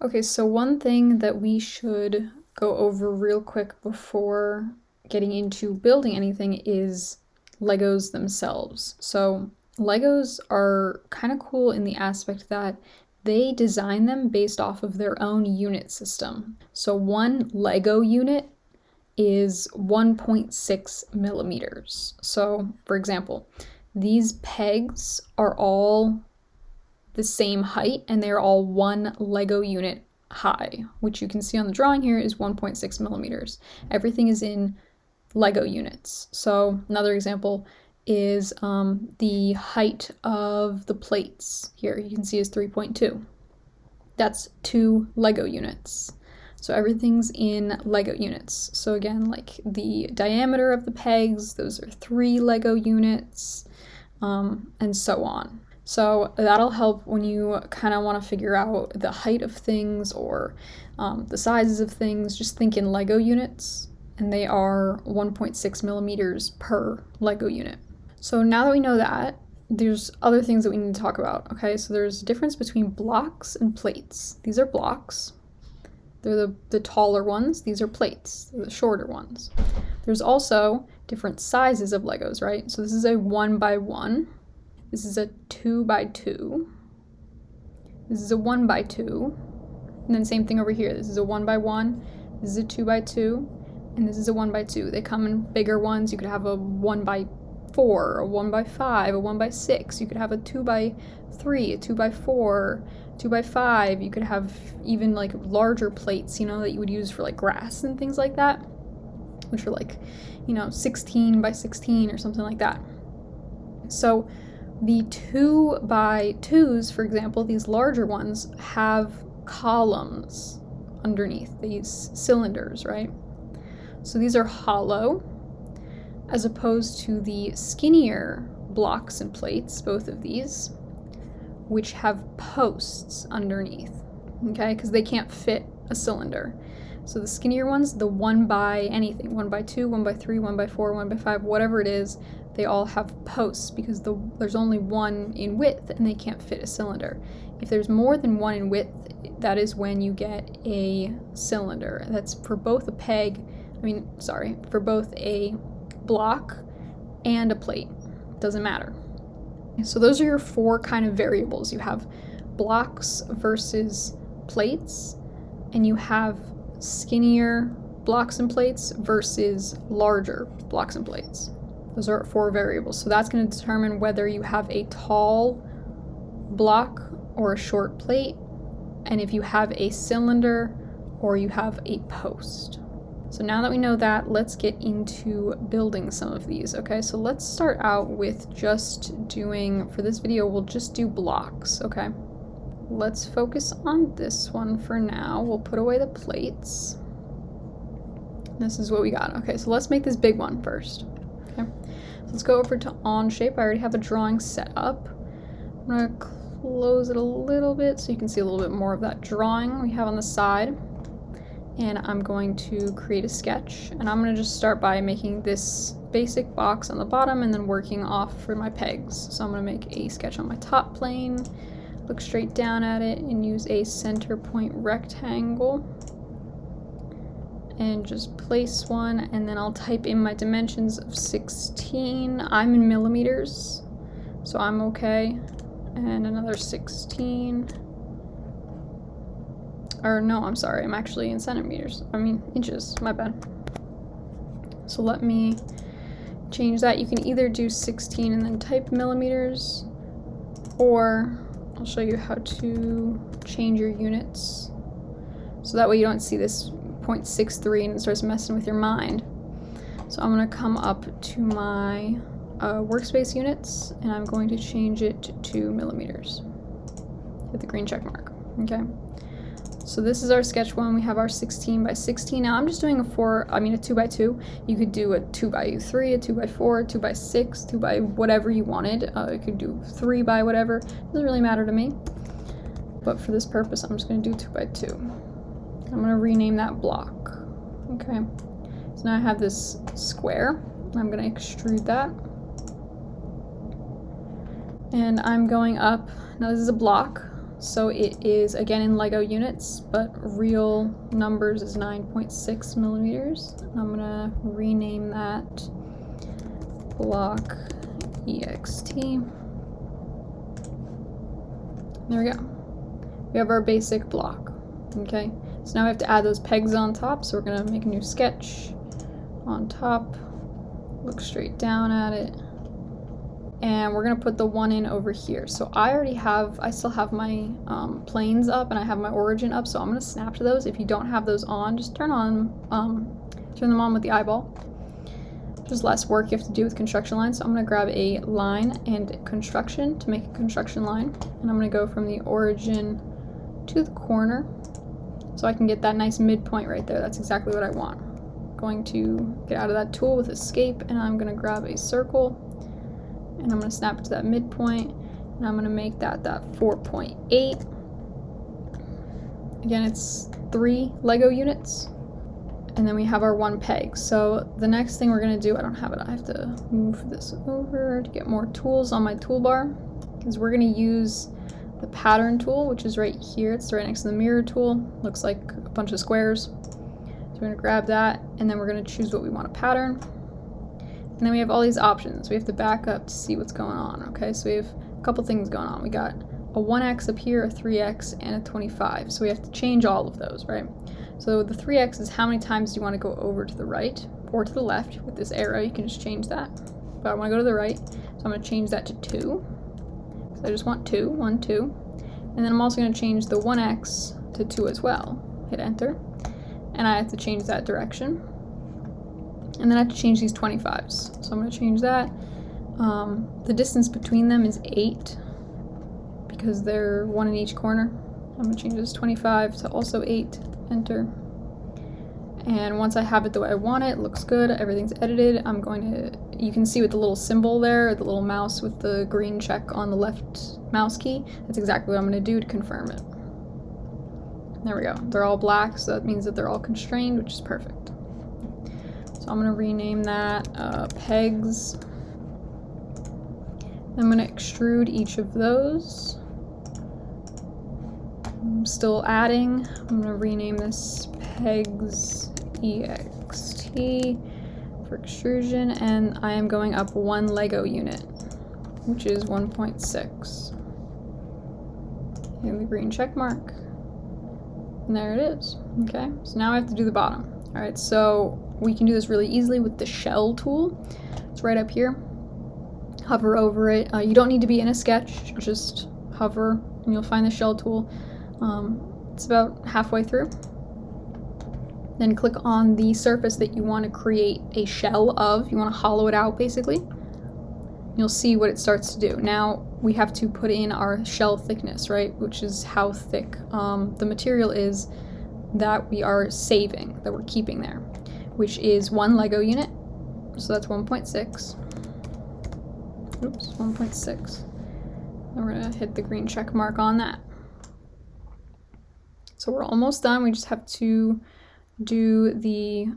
Okay, so one thing that we should go over real quick before getting into building anything is Legos themselves. So Legos are kind of cool in the aspect that they design them based off of their own unit system. So one Lego unit is 1.6 millimeters. So, for example, these pegs are all the same height and they're all one Lego unit high, which you can see on the drawing here is 1.6 millimeters. Everything is in Lego units. So, another example is the height of the plates here, you can see is 3.2. That's 2 Lego units. So everything's in Lego units. So again, like the diameter of the pegs, those are 3 Lego units, and so on. So that'll help when you kind of want to figure out the height of things or the sizes of things. Just think in Lego units, and they are 1.6 millimeters per Lego unit. So now that we know that, there's other things that we need to talk about, okay? So there's a difference between blocks and plates. These are blocks. They're the taller ones. These are plates. They're the shorter ones. There's also different sizes of Legos, right? So this is a 1x1. This is a 2x2. This is a 1x2. And then same thing over here. This is a 1x1. This is a 2x2. And this is a 1x2. They come in bigger ones. You could have a 1x4, a 1x5, a 1x6. You could have a 2x3, a 2x4, 2x5. You could have even like larger plates, you know, that you would use for like grass and things like that, which are like, you know, 16x16 or something like that. So the 2x2s, for example, these larger ones have columns underneath these cylinders, right? So these are hollow, as opposed to the skinnier blocks and plates, both of these, which have posts underneath, okay? Because they can't fit a cylinder. So the skinnier ones, the 1x anything, 1x2, 1x3, 1x4, 1x5, whatever it is, they all have posts because there's only one in width and they can't fit a cylinder. If there's more than one in width, that is when you get a cylinder. That's for both for both a block and a plate. Doesn't matter. So those are your 4 kind of variables. You have blocks versus plates, and you have skinnier blocks and plates versus larger blocks and plates. Those are 4 variables. So that's going to determine whether you have a tall block or a short plate, and if you have a cylinder or you have a post. So now that we know that, let's get into building some of these, okay? So let's start out with just doing, for this video, we'll just do blocks, okay? Let's focus on this one for now. We'll put away the plates. This is what we got. Okay, so let's make this big one first, okay? So let's go over to Onshape. I already have a drawing set up. I'm gonna close it a little bit so you can see a little bit more of that drawing we have on the side. And I'm going to create a sketch, and I'm going to just start by making this basic box on the bottom and then working off for my pegs. So I'm going to make a sketch on my top plane, look straight down at it, and use a center point rectangle and just place one, and then I'll type in my dimensions of 16. I'm in millimeters, so I'm okay, and another 16. Or no, I'm sorry, I'm actually in centimeters. Inches, my bad. So let me change that. You can either do 16 and then type millimeters, or I'll show you how to change your units. So that way you don't see this 0.63 and it starts messing with your mind. So I'm gonna come up to my workspace units, and I'm going to change it to 2 millimeters. Hit the green check mark, okay? So this is our sketch one. We have our 16x16. Now I'm just doing a 2x2. You could do a 2x3, a 2x4, a 2x6, 2x whatever you wanted. You could do 3x whatever. Doesn't really matter to me. But for this purpose, I'm just going to do 2x2. I'm going to rename that block. Okay. So now I have this square. I'm going to extrude that. And I'm going up. Now this is a block. So it is again in Lego units, but real numbers is 9.6 millimeters. I'm gonna rename that block EXT. There we go. We have our basic block. Okay, so now we have to add those pegs on top. So we're gonna make a new sketch on top, look straight down at it, and we're gonna put the one in over here. So I still have my planes up and I have my origin up, so I'm gonna snap to those. If you don't have those on, just turn them on with the eyeball. Just less work you have to do with construction lines. So I'm gonna grab a line and construction to make a construction line, and I'm gonna go from the origin to the corner so I can get that nice midpoint right there. That's exactly what I want. Going to get out of that tool with escape, and I'm going to grab a circle and I'm going to snap it to that midpoint, and I'm going to make that 4.8. Again, it's 3 Lego units, and then we have our 1 peg. So the next thing we're going to do, I don't have it, I have to move this over to get more tools on my toolbar, is we're going to use the pattern tool, which is right here. It's right next to the mirror tool. Looks like a bunch of squares. So we're gonna grab that, and then we're gonna choose what we want to pattern. And then we have all these options. We have to back up to see what's going on. Okay, so we have a couple things going on. We got a 1x up here, a 3x, and a 25. So we have to change all of those, right? So the 3x is how many times do you want to go over to the right or to the left. With this arrow, you can just change that. But I want to go to the right, so I'm going to change that to 2. So I just want 2, 1, 2. And then I'm also going to change the 1x to 2 as well. Hit enter. And I have to change that direction. And then I have to change these 25s. So I'm going to change that. The distance between them is 8 because they're 1 in each corner. I'm going to change this 25 to also 8. Enter. And once I have it the way I want it, looks good, everything's edited, I'm going to, you can see with the little symbol there, the little mouse with the green check on the left mouse key, that's exactly what I'm going to do to confirm it. There we go. They're all black, so that means that they're all constrained, which is perfect. So I'm going to rename that pegs. I'm going to extrude each of those. I'm still adding. I'm going to rename this pegs EXT for extrusion, and I am going up 1 Lego unit, which is 1.6. And the green check mark. And there it is. Okay, so now I have to do the bottom. All right, so we can do this really easily with the shell tool. It's right up here. Hover over it. You don't need to be in a sketch, just hover and you'll find the shell tool. It's about halfway through. Then click on the surface that you want to create a shell of. You want to hollow it out, basically. You'll see what it starts to do. Now we have to put in our shell thickness, right? Which is how thick the material is that we are saving, that we're keeping there, which is 1 Lego unit. So that's 1.6. Oops, 1.6. And we're gonna hit the green check mark on that. So we're almost done. We just have to do the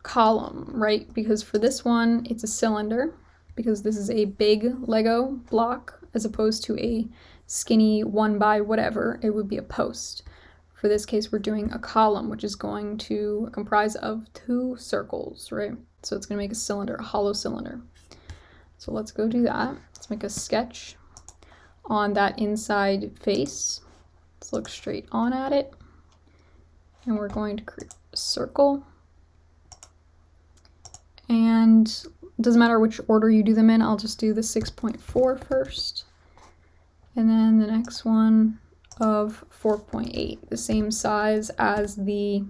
column, right? Because for this one, it's a cylinder, because this is a big Lego block as opposed to a skinny 1 by whatever. It would be a post. For this case, we're doing a column, which is going to comprise of 2 circles, right? So it's going to make a cylinder, a hollow cylinder. So let's go do that. Let's make a sketch on that inside face. Let's look straight on at it. And we're going to create a circle. And it doesn't matter which order you do them in. I'll just do the 6.4 first. And then the next one of 4.8, the same size as the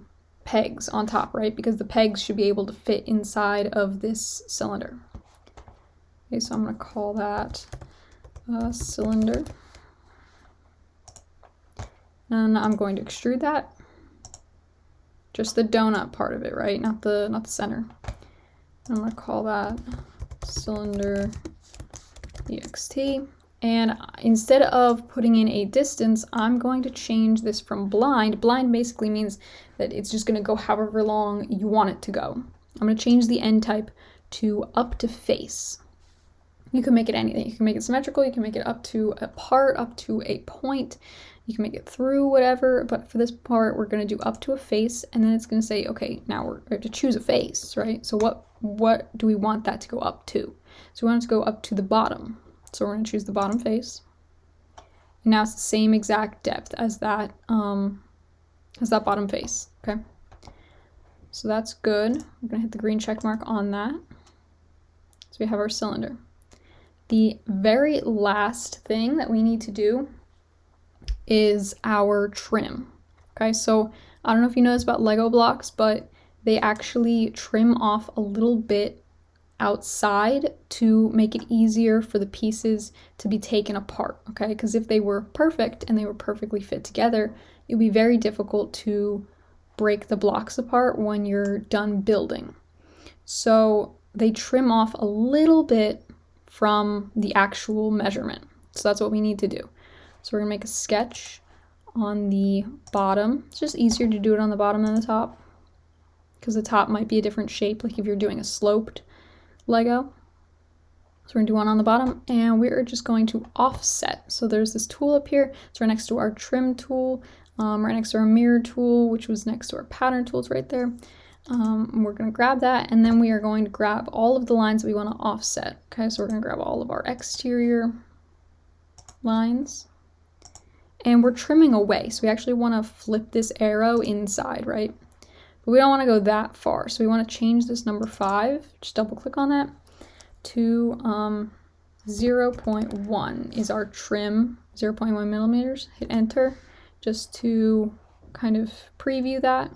pegs on top, right? Because the pegs should be able to fit inside of this cylinder. Okay, so I'm going to call that cylinder. And I'm going to extrude that. Just the donut part of it, right? Not the center. I'm going to call that cylinder EXT. And instead of putting in a distance, I'm going to change this from blind. Blind basically means that it's just going to go however long you want it to go. I'm going to change the end type to up to face. You can make it anything. You can make it symmetrical, you can make it up to a part, up to a point, you can make it through whatever, but for this part, we're going to do up to a face, and then it's going to say, okay, now we have to choose a face, right? So what do we want that to go up to? So we want it to go up to the bottom. So we're going to choose the bottom face. And now it's the same exact depth as that bottom face, okay? So that's good. We're going to hit the green check mark on that. So we have our cylinder. The very last thing that we need to do is our trim. Okay, so I don't know if you know this about Lego blocks, but they actually trim off a little bit outside to make it easier for the pieces to be taken apart, okay? Because if they were perfect and they were perfectly fit together, it would be very difficult to break the blocks apart when you're done building. So they trim off a little bit from the actual measurement. So that's what we need to do. So we're gonna make a sketch on the bottom. It's just easier to do it on the bottom than the top because the top might be a different shape, like if you're doing a sloped Lego. So we're gonna do one on the bottom, and we're just going to offset. So there's this tool up here. It's right next to our trim tool, right next to our mirror tool, which was next to our pattern tools right there. We're gonna grab that, and then we are going to grab all of the lines that we wanna offset. Okay, so we're gonna grab all of our exterior lines, and we're trimming away. So we actually wanna flip this arrow inside, right? But we don't wanna go that far. So we wanna change this number 5, just double click on that, to 0.1 is our trim, 0.1 millimeters. Hit enter just to kind of preview that.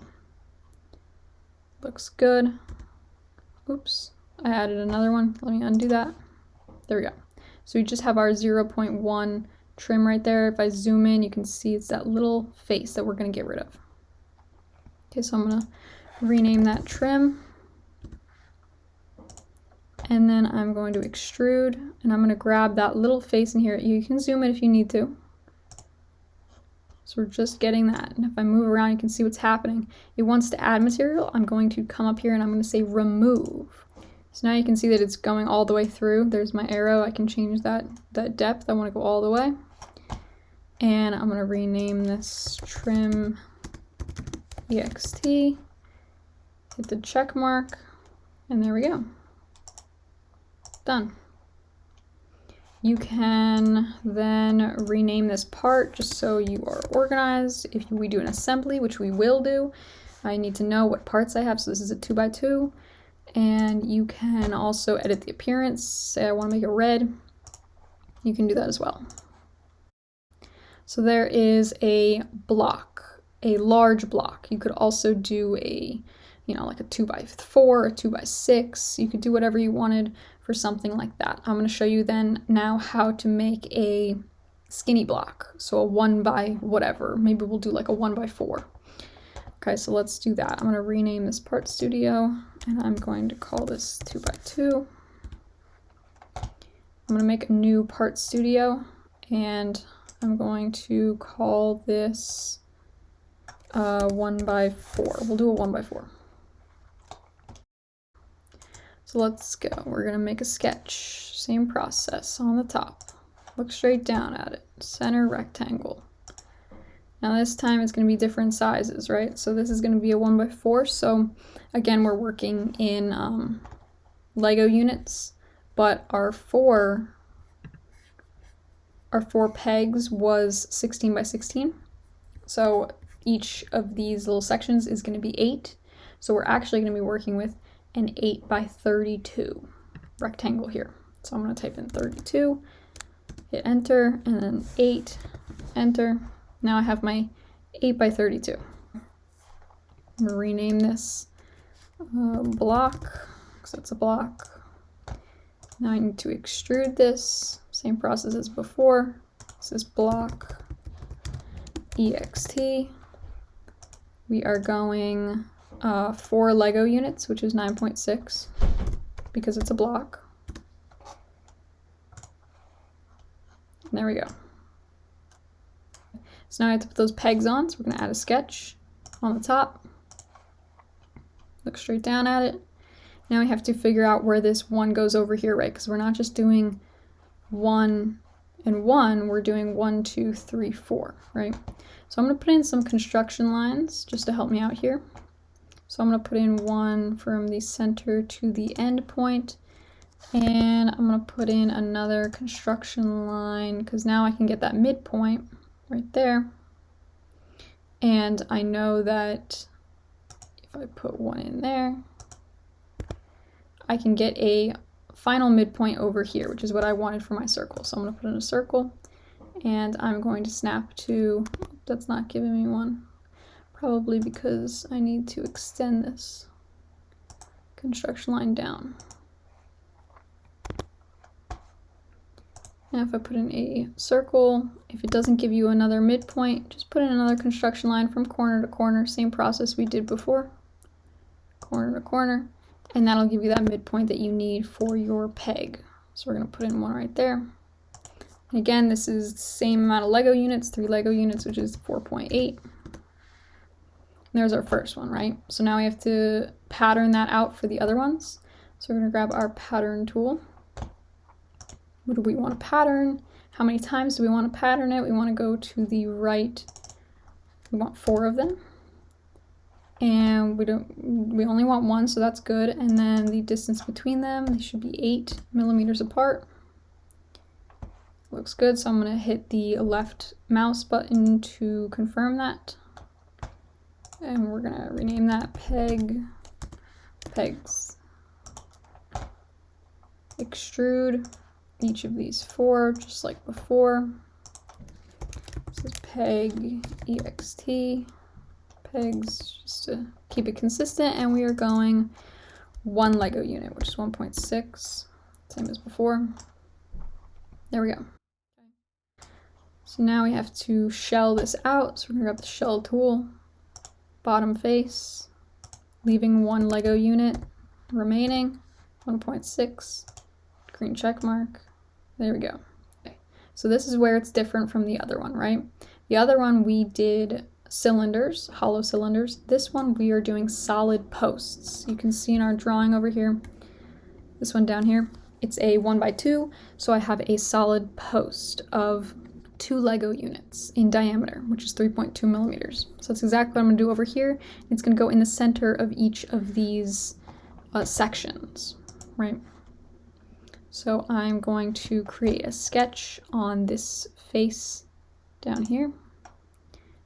Looks good. Oops, I added another one. Let me undo that. There we go. So we just have our 0.1 trim right there. If I zoom in, you can see it's that little face that we're gonna get rid of. Okay, so I'm gonna rename that trim. And then I'm going to extrude, and I'm gonna grab that little face in here. You can zoom in if you need to. So we're just getting that. And if I move around, you can see what's happening. It wants to add material. I'm going to come up here and I'm going to say remove. So now you can see that it's going all the way through. There's my arrow. I can change that depth. I want to go all the way. And I'm going to rename this trim ext. Hit the check mark. And there we go. Done. You can then rename this part just so you are organized. If we do an assembly, which we will do, I need to know what parts I have. So this is a 2x2. And you can also edit the appearance. Say I want to make it red. You can do that as well. So there is a block, a large block. You could also do a, like a 2x4, a 2x6. You could do whatever you wanted for something like that. I'm going to show you then now how to make a skinny block. So a 1 by whatever. Maybe we'll do like a 1x4. Okay, so let's do that. I'm going to rename this part studio, and I'm going to call this 2x2. I'm going to make a new part studio, and I'm going to call this 1x4. We'll do a 1x4. So let's go. We're going to make a sketch. Same process on the top. Look straight down at it. Center rectangle. Now this time it's going to be different sizes, right? So this is going to be a 1x4. So again, we're working in Lego units, but our four pegs was 16 by 16. So each of these little sections is going to be 8. So we're actually going to be working with an 8 by 32 rectangle here. So I'm going to type in 32, hit enter, and then 8, enter. Now I have my 8 by 32. I'm going to rename this block, because that's a block. Now I need to extrude this, same process as before. This is block ext. We are going 4 Lego units, which is 9.6, because it's a block. And there we go. So now I have to put those pegs on, so we're going to add a sketch on the top. Look straight down at it. Now we have to figure out where this one goes over here, right? Because we're not just doing 1 and 1, we're doing 1, 2, 3, 4, right? So I'm going to put in some construction lines just to help me out here. So I'm going to put in 1 from the center to the end point, and I'm going to put in another construction line because now I can get that midpoint right there. And I know that if I put 1 in there, I can get a final midpoint over here, which is what I wanted for my circle. So I'm going to put in a circle, and I'm going to snap to, that's not giving me one, probably because I need to extend this construction line down. Now if I put in a circle, if it doesn't give you another midpoint, just put in another construction line from corner to corner, same process we did before, corner to corner, and that'll give you that midpoint that you need for your peg. So we're going to put in 1 right there. And again, this is the same amount of Lego units, 3 Lego units, which is 4.8. There's our first one, right? So now we have to pattern that out for the other ones. So we're going to grab our pattern tool. What do we want to pattern? How many times do we want to pattern it? We want to go to the right. We want 4 of them. And we only want 1, so that's good. And then the distance between them, they should be 8 millimeters apart. Looks good, so I'm going to hit the left mouse button to confirm that. And we're going to rename that pegs. Extrude each of these 4, just like before. This is peg ext. Pegs, just to keep it consistent, and we are going 1 Lego unit, which is 1.6, same as before. There we go. So now we have to shell this out, so we're gonna grab the shell tool, bottom face, leaving 1 Lego unit remaining, 1.6, green check mark. There we go. Okay. So this is where it's different from the other one, right? The other one we did cylinders, hollow cylinders. This one we are doing solid posts. You can see in our drawing over here, this one down here, it's a 1x2, so I have a solid post of 2 Lego units in diameter, which is 3.2 millimeters. So that's exactly what I'm gonna do over here. It's gonna go in the center of each of these sections, right? So I'm going to create a sketch on this face down here.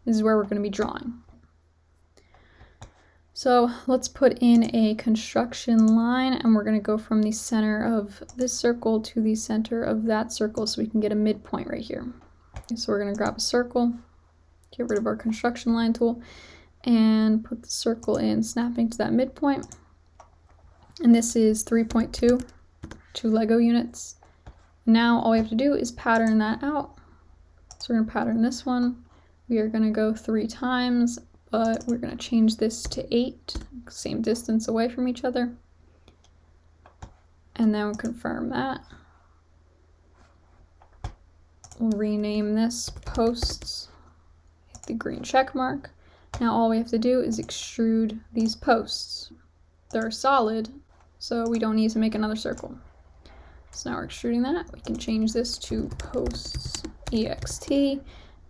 This is where we're going to be drawing. So let's put in a construction line, and we're going to go from the center of this circle to the center of that circle so we can get a midpoint right here. So we're going to grab a circle, get rid of our construction line tool, and put the circle in, snapping to that midpoint. And this is 3.2, 2 Lego units. Now all we have to do is pattern that out. So we're going to pattern this one. We are going to go 3 times, but we're going to change this to 8, same distance away from each other. And then we'll confirm that. We'll rename this posts, hit the green check mark. Now all we have to do is extrude these posts. They're solid, so we don't need to make another circle. So now we're extruding that. We can change this to posts ext.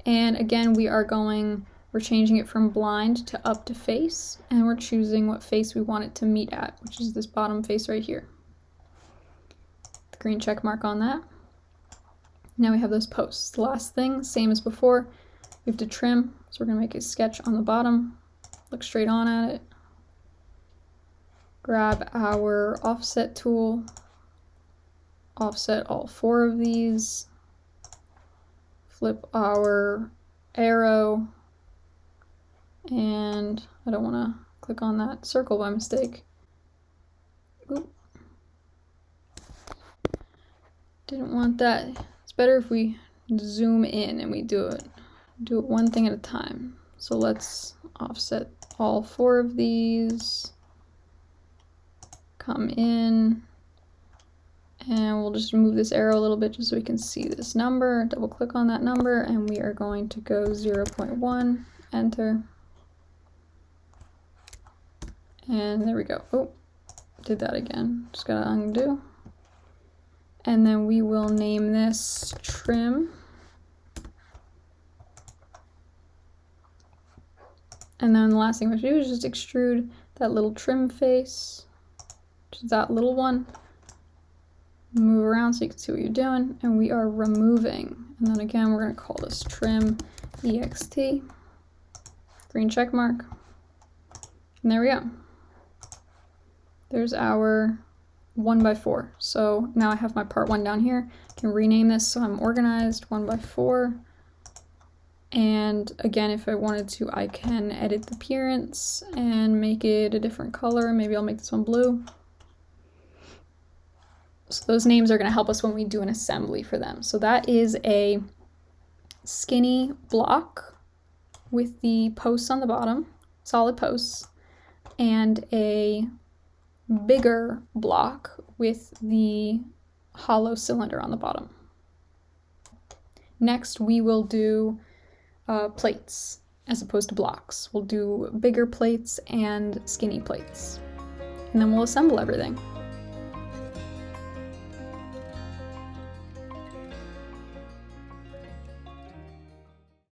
And again, we're changing it from blind to up to face, and we're choosing what face we want it to meet at, which is this bottom face right here. The green check mark on that. Now we have those posts. The last thing, same as before, we have to trim. So we're gonna make a sketch on the bottom, look straight on at it. Grab our offset tool, offset all 4 of these. Flip our arrow, and I don't want to click on that circle by mistake. Oop. Didn't want that. It's better if we zoom in and we do it one thing at a time. So let's offset all 4 of these, come in, and we'll just move this arrow a little bit just so we can see this number. Double click on that number, and we are going to go 0.1, enter. And there we go. Oh, did that again. Just gotta undo. And then we will name this trim. And then the last thing we have to do is just extrude that little trim face, which is that little one. Move around so you can see what you're doing. And we are removing. And then again, we're going to call this trim EXT. Green check mark. And there we go. There's our 1x4. So now I have my part 1 down here. I can rename this so I'm organized 1x4. And again, if I wanted to, I can edit the appearance and make it a different color. Maybe I'll make this one blue. So those names are going to help us when we do an assembly for them. So that is a skinny block with the posts on the bottom, solid posts, and a bigger block with the hollow cylinder on the bottom. Next, we will do plates as opposed to blocks. We'll do bigger plates and skinny plates, and then we'll assemble everything.